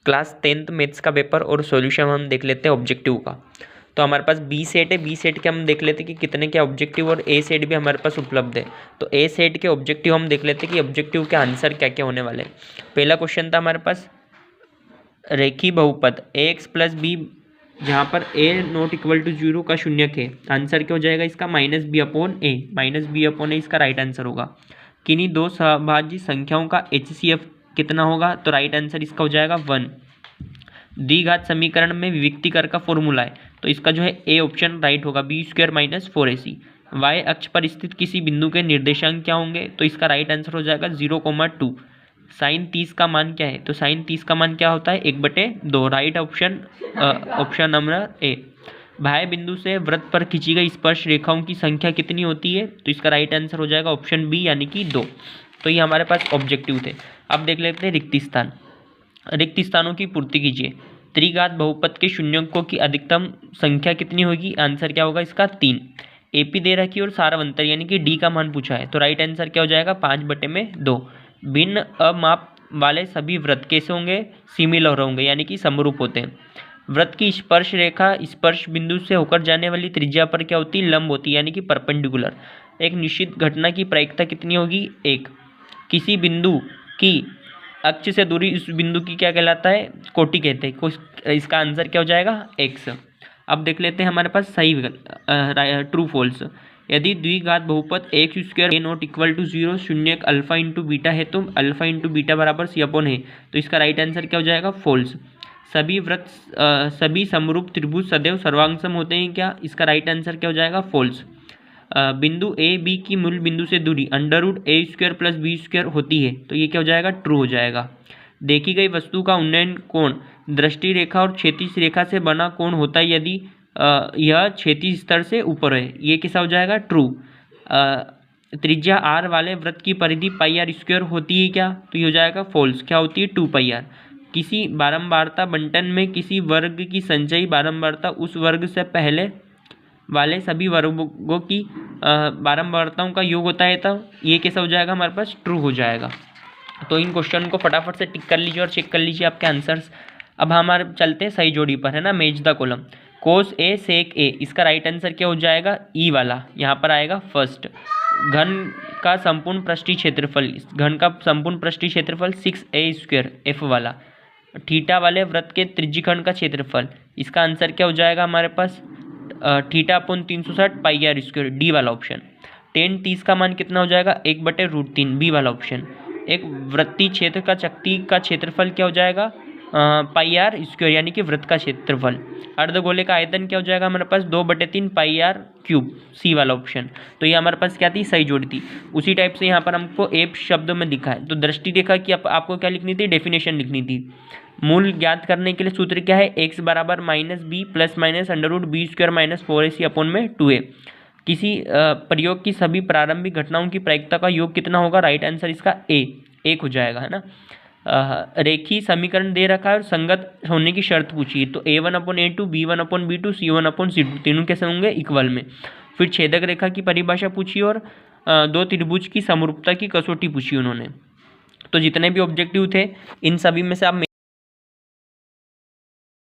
Class 10th maths का paper और solution हम देख लेते हैं ऑब्जेक्टिव का। तो हमारे पास बी सेट है, बी सेट के हम देख लेते हैं कि कितने के ऑब्जेक्टिव, और ए सेट भी हमारे पास उपलब्ध है। तो ए सेट के ऑब्जेक्टिव हम देख लेते हैं कि ऑब्जेक्टिव के आंसर क्या क्या होने वाले हैं। पहला क्वेश्चन था हमारे पास रेखी बहुपद ए एक्स प्लस बी, जहाँ पर ए नॉट इक्वल टू 0 का शून्यक है। आंसर क्या हो जाएगा इसका? माइनस बी अपॉन ए। माइनस बी अपॉन ए इसका राइट आंसर होगा। किन्हीं दो सहभाज्य संख्याओं का HCF कितना होगा? तो राइट आंसर इसका हो जाएगा 1। द्विघात समीकरण में विविक्तीकर का फॉर्मूला है, तो इसका जो है ए ऑप्शन राइट होगा, b² माइनस 4ac। वाई अक्ष पर स्थित किसी बिंदु के निर्देशांक क्या होंगे? तो इसका राइट आंसर हो जाएगा 0,2। साइन 30 का मान क्या है? तो साइन 30 का मान क्या होता है? 1/2। Right option, option number A. बाह्य बिंदु से वृत्त पर खींची गई स्पर्श रेखाओं की संख्या कितनी होती है? तो इसका राइट आंसर हो जाएगा ऑप्शन बी, यानी कि 2। तो ये हमारे पास ऑब्जेक्टिव थे। अब देख लेते हैं रिक्त स्थान। रिक्त स्थानों की पूर्ति कीजिए। त्रिघात बहुपद के शून्यकों की अधिकतम संख्या कितनी होगी? आंसर क्या होगा इसका? 3। एपी दे रखी और सारावंतर यानी कि डी का मान पूछा है, तो राइट आंसर क्या हो जाएगा? 5/2। भिन्न अमाप वाले सभी वृत्त कैसे होंगे? सिमिलर होंगे, यानी कि समरूप होते हैं। वृत्त की स्पर्श रेखा स्पर्श बिंदु से होकर जाने वाली त्रिज्या पर क्या होती है? लंब होती है, यानी कि परपेंडिकुलर। एक निश्चित घटना की प्रायिकता कितनी होगी? 1। किसी बिंदु की अक्ष से दूरी इस बिंदु की क्या कहलाता है? कोटि कहते हैं। इसका आंसर क्या हो जाएगा? x। अब देख लेते हैं हमारे पास सही ट्रू फॉल्स। यदि द्विघात बहुपद x² a not equal to 0 शून्यक अल्फा इंटू बीटा है, तो अल्फा इंटू बीटा बराबर c अपॉन है, तो इसका राइट आंसर क्या हो जाएगा? फॉल्स। सभी वृत्त सभी समरूप त्रिभुज सदैव सर्वांगसम होते हैं क्या? इसका राइट आंसर क्या हो जाएगा? फॉल्स। बिंदु ए बी की मूल बिंदु से दूरी √a² प्लस b² होती है, तो ये क्या हो जाएगा? ट्रू हो जाएगा। देखी गई वस्तु का उन्नयन कोण दृष्टि रेखा और क्षैतिज रेखा से बना कोण होता है यदि यह क्षैतिज स्तर से ऊपर है, ये कैसा हो जाएगा? ट्रू। त्रिज्या r वाले वृत्त की परिधि πr² होती है क्या? तो ये हो जाएगा फॉल्स। क्या होती है? 2πr। किसी बारंबारता बंटन में किसी वर्ग की संचयी बारंबारता उस वर्ग से पहले वाले सभी वर्गों की बारंबारताओं का योग होता है, तो ये कैसा हो जाएगा हमारे पास? ट्रू हो जाएगा। तो इन क्वेश्चन को फटाफट से टिक कर लीजिए और चेक कर लीजिए आपके आंसर्स। अब हमारे चलते हैं सही जोड़ी पर, है ना, मैच द कॉलम। कोस ए सेक ए, इसका राइट आंसर क्या हो जाएगा? ई वाला यहाँ पर आएगा फर्स्ट। घन का संपूर्ण पृष्ठीय क्षेत्रफल, घन का संपूर्ण पृष्ठीय क्षेत्रफल 6a² एफ वाला। थीटा वाले वृत्त के त्रिज्यीखंड का क्षेत्रफल, इसका आंसर क्या हो जाएगा हमारे पास? θ/360 πr², डी वाला ऑप्शन। tan 30 का मान कितना हो जाएगा? 1/√3, बी वाला ऑप्शन। एक वृत्तीय क्षेत्र का चक्ति का क्षेत्रफल क्या हो जाएगा? πr², यानी कि वृत्त का क्षेत्रफल। अर्धगोले का आयतन क्या हो जाएगा हमारे पास? 2/3 πr³, सी वाला ऑप्शन। तो ये हमारे पास क्या थी? सही जोड़ी थी। उसी टाइप से यहाँ पर हमको एप शब्द में दिखा है, तो दृष्टि रेखा की आपको क्या लिखनी थी? डेफिनेशन लिखनी थी। मूल ज्ञात करने के लिए सूत्र क्या है? x बराबर -b plus minus √b² minus 4ac upon में 2a। किसी प्रयोग की सभी प्रारंभिक घटनाओं की प्रायिकता का योग कितना होगा? राइट आंसर इसका ए, 1 हो जाएगा, है ना। रेखीय समीकरण दे रखा है और संगत होने की शर्त पूछी, तो a1/a2 b1/b2 c1/c2 तीनों कैसे होंगे? इक्वल में। फिर छेदक रेखा की परिभाषा पूछी और दो त्रिभुज की समरूपता की कसौटी पूछी उन्होंने। तो जितने भी ऑब्जेक्टिव थे इन सभी में से आप